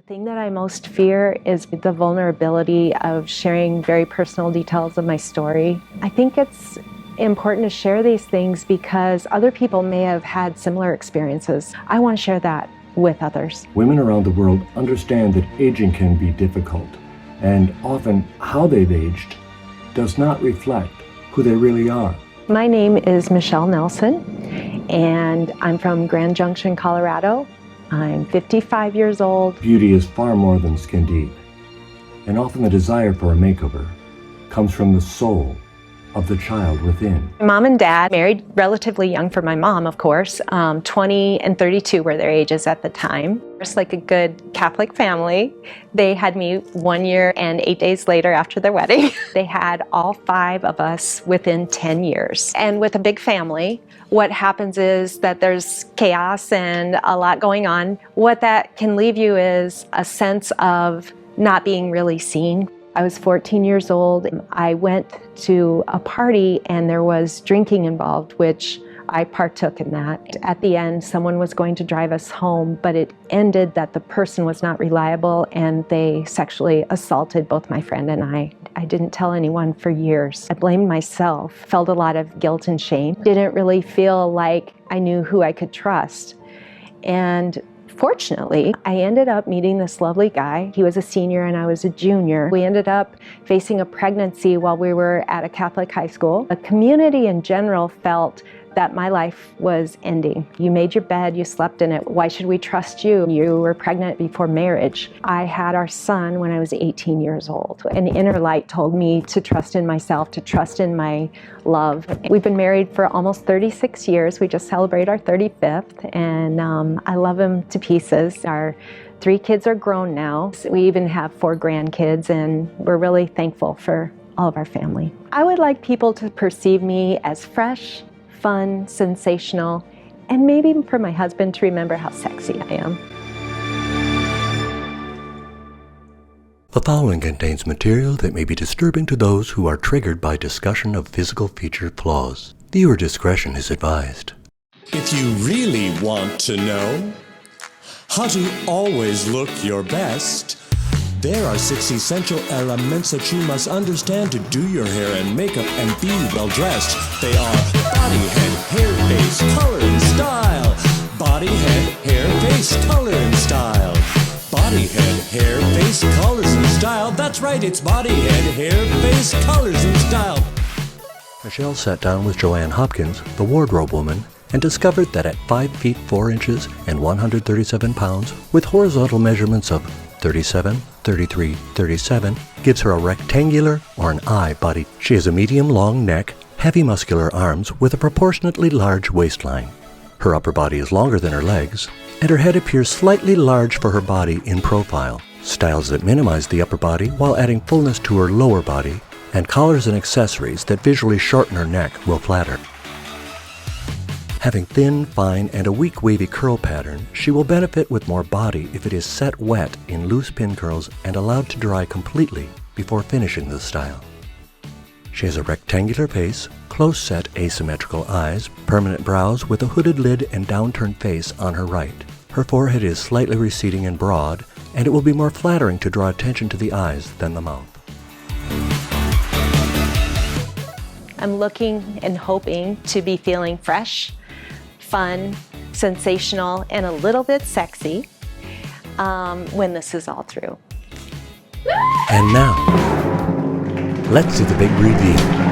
thing that I most fear is the vulnerability of sharing very personal details of my story. I think it's important to share these things because other people may have had similar experiences. I want to share that with others. Women around the world understand that aging can be difficult, and often how they've aged does not reflect who they really are. My name is Michelle Nelson, and I'm from Grand Junction, Colorado. I'm 55 years old. Beauty is far more than skin deep, and often the desire for a makeover comes from the soul of the child within. My mom and dad married relatively young for my mom, of course. 20 and 32 were their ages at the time. Just like a good Catholic family, they had me 1 year and 8 days later after their wedding. They had all 5 of us within 10 years. And with a big family, what happens is that there's chaos and a lot going on. What that can leave you is a sense of not being really seen. I was 14 years old. I went to a party and there was drinking involved, which I partook in that. At the end, someone was going to drive us home, but it ended that the person was not reliable and they sexually assaulted both my friend and I. I didn't tell anyone for years. I blamed myself, felt a lot of guilt and shame. Didn't really feel like I knew who I could trust. And fortunately, I ended up meeting this lovely guy. He was a senior and I was a junior. We ended up facing a pregnancy while we were at a Catholic high school. The community in general felt that my life was ending. You made your bed, you slept in it. Why should we trust you? You were pregnant before marriage. I had our son when I was 18 years old. An inner light told me to trust in myself, to trust in my love. We've been married for almost 36 years. We just celebrated our 35th, and I love him to pieces. Our 3 kids are grown now. We even have 4 grandkids, and we're really thankful for all of our family. I would like people to perceive me as fresh, fun, sensational, and maybe for my husband to remember how sexy I am. The following contains material that may be disturbing to those who are triggered by discussion of physical feature flaws. Viewer discretion is advised. If you really want to know how to always look your best, there are 6 essential elements that you must understand to do your hair and makeup and be well dressed. They are body, head, hair, face, color, and style. Body, head, hair, face, color, and style. Body, head, hair, face, colors, and style. That's right, it's body, head, hair, face, colors, and style. Michelle sat down with Joanne Hopkins, the wardrobe woman, and discovered that at 5 feet 4 inches and 137 pounds, with horizontal measurements of 37, 33, 37, gives her a rectangular or an I body. She has a medium long neck, heavy muscular arms with a proportionately large waistline. Her upper body is longer than her legs, and her head appears slightly large for her body in profile. Styles that minimize the upper body while adding fullness to her lower body, and collars and accessories that visually shorten her neck will flatter. Having thin, fine, and a weak wavy curl pattern, she will benefit with more body if it is set wet in loose pin curls and allowed to dry completely before finishing the style. She has a rectangular face, close-set asymmetrical eyes, permanent brows with a hooded lid and downturned face on her right. Her forehead is slightly receding and broad, and it will be more flattering to draw attention to the eyes than the mouth. I'm looking and hoping to be feeling fresh, fun, sensational, and a little bit sexy when this is all through. And now, let's do the big reveal.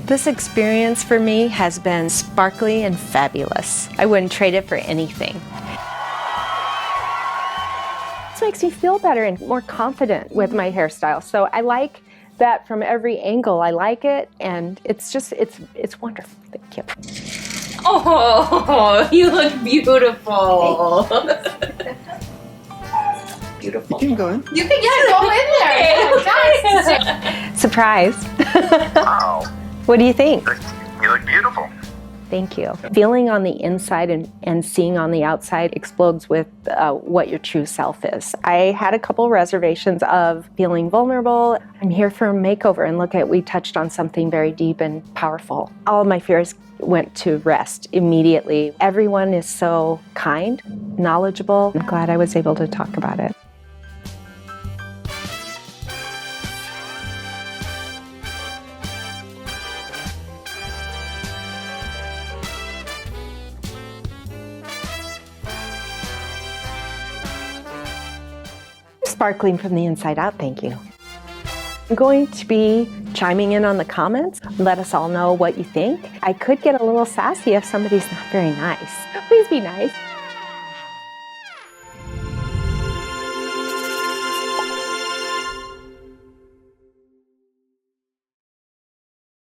This experience for me has been sparkly and fabulous. I wouldn't trade it for anything. This makes me feel better and more confident with my hairstyle. So I like that from every angle. I like it, and it's just, it's wonderful. Thank you. Oh, you look beautiful. beautiful. You can go in. You can go in there. Nice. Surprise. Wow, What do you think? you look beautiful. Thank you. Feeling on the inside and seeing on the outside explodes with what your true self is. I had a couple reservations of feeling vulnerable. I'm here for a makeover, and look at, we touched on something very deep and powerful. All of my fears went to rest immediately. Everyone is so kind, knowledgeable. I'm glad I was able to talk about it. Sparkling from the inside out, thank you. I'm going to be chiming in on the comments. Let us all know what you think. I could get a little sassy if somebody's not very nice. Please be nice.